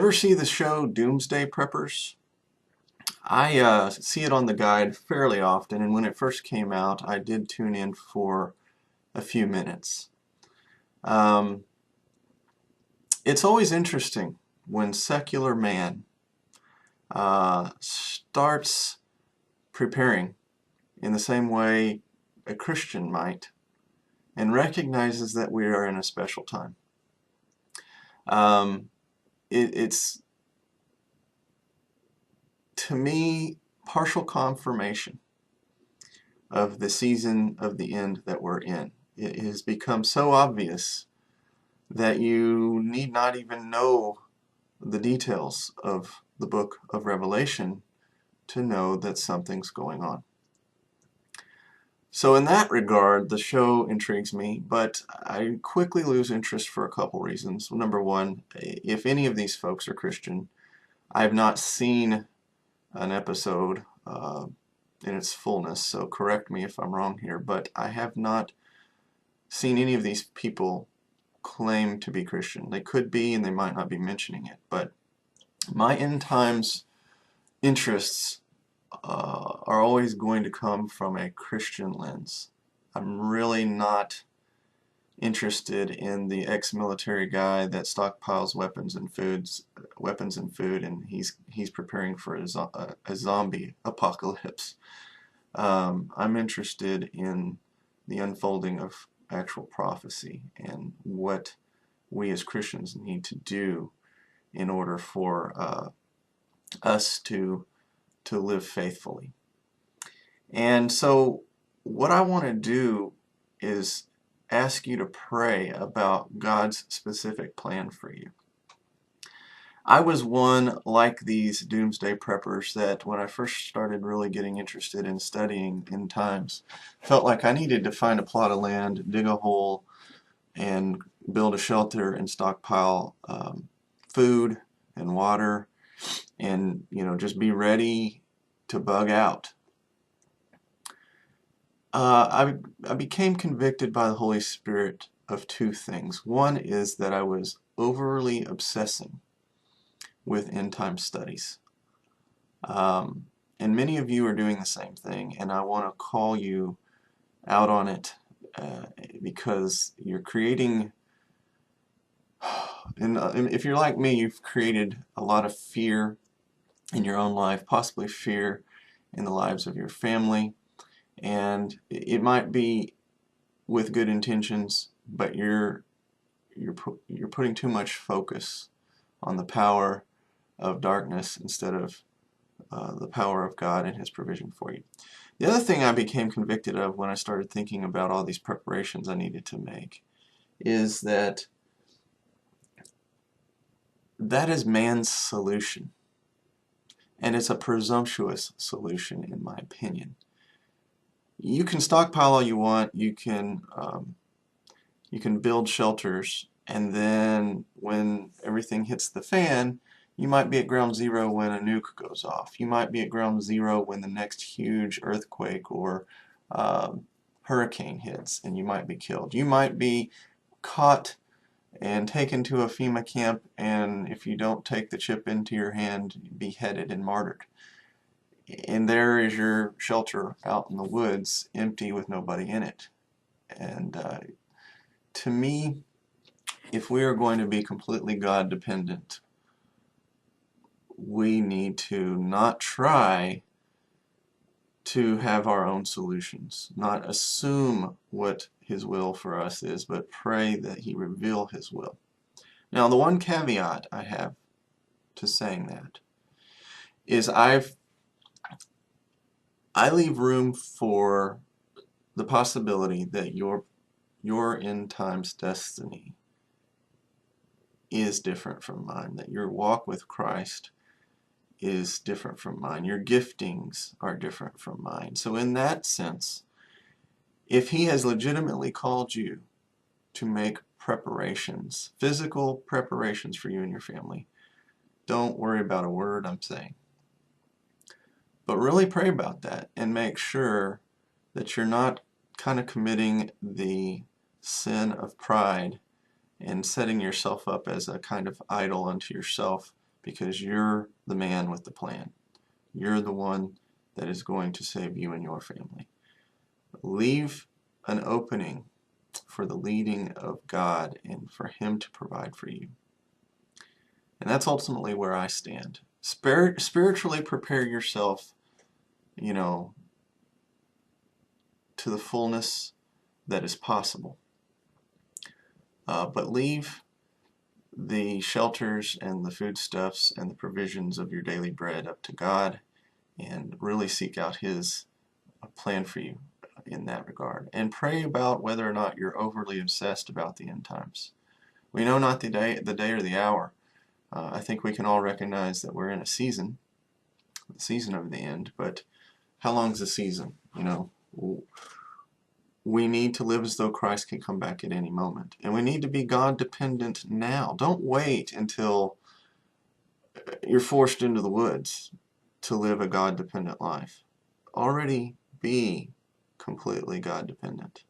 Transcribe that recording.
ever see the show Doomsday Preppers? I see it on the guide fairly often, and when it first came out, I did tune in for a few minutes. Um, it's always interesting when secular man starts preparing in the same way a Christian might and recognizes that we are in a special time. Um, it's, to me, partial confirmation of the season of the end that we're in. It has become so obvious that you need not even know the details of the book of Revelation to know that something's going on. So in that regard, the show intrigues me, but I quickly lose interest for a couple reasons. Number one, if any of these folks are Christian, I have not seen an episode in its fullness, so correct me if I'm wrong here, but I have not seen any of these people claim to be Christian. They could be, and they might not be mentioning it, but my end times interests are always going to come from a Christian lens. I'm really not interested in the ex-military guy that stockpiles weapons and food, and he's preparing for a zombie apocalypse. I'm interested in the unfolding of actual prophecy and what we as Christians need to do in order for us to live faithfully. And so what I want to do is ask you to pray about God's specific plan for you. I was one like these doomsday preppers that when I first started really getting interested in studying end times, felt like I needed to find a plot of land, dig a hole, and build a shelter and stockpile food and water, and just be ready to bug out. I became convicted by the Holy Spirit of two things. One is that I was overly obsessing with end time studies. And many of you are doing the same thing, and I want to call you out on it because you're creating, and if you're like me, you've created a lot of fear in your own life, possibly fear in the lives of your family, and it might be with good intentions, but you're putting too much focus on the power of darkness instead of the power of God and His provision for you. The other thing I became convicted of when I started thinking about all these preparations I needed to make is that is man's solution. And it's a presumptuous solution, in my opinion. You can stockpile all you want, you can build shelters, and then when everything hits the fan, you might be at ground zero when a nuke goes off. You might be at ground zero when the next huge earthquake or hurricane hits, and you might be killed. You might be caught and taken to a FEMA camp, and if you don't take the chip into your hand, beheaded and martyred. And there is your shelter out in the woods, empty with nobody in it. And to me, if we are going to be completely God dependent, we need to not try to have our own solutions, not assume what His will for us is, but pray that He reveal His will. Now, the one caveat I have to saying that is I leave room for the possibility that your end times destiny is different from mine, that your walk with Christ is different from mine, your giftings are different from mine. So in that sense, if He has legitimately called you to make preparations, physical preparations for you and your family, don't worry about a word I'm saying. But really pray about that and make sure that you're not kind of committing the sin of pride and setting yourself up as a kind of idol unto yourself because you're the man with the plan. You're the one that is going to save you and your family. Leave an opening for the leading of God and for Him to provide for you. And that's ultimately where I stand. Spiritually prepare yourself, you know, to the fullness that is possible. But leave the shelters and the foodstuffs and the provisions of your daily bread up to God, and really seek out His plan for you in that regard. And pray about whether or not you're overly obsessed about the end times. We know not the day or the hour. I think we can all recognize that we're in a season, the season of the end, but how long is the season? You know, we need to live as though Christ can come back at any moment. And we need to be God dependent now. Don't wait until you're forced into the woods to live a God dependent life. Already be completely God dependent.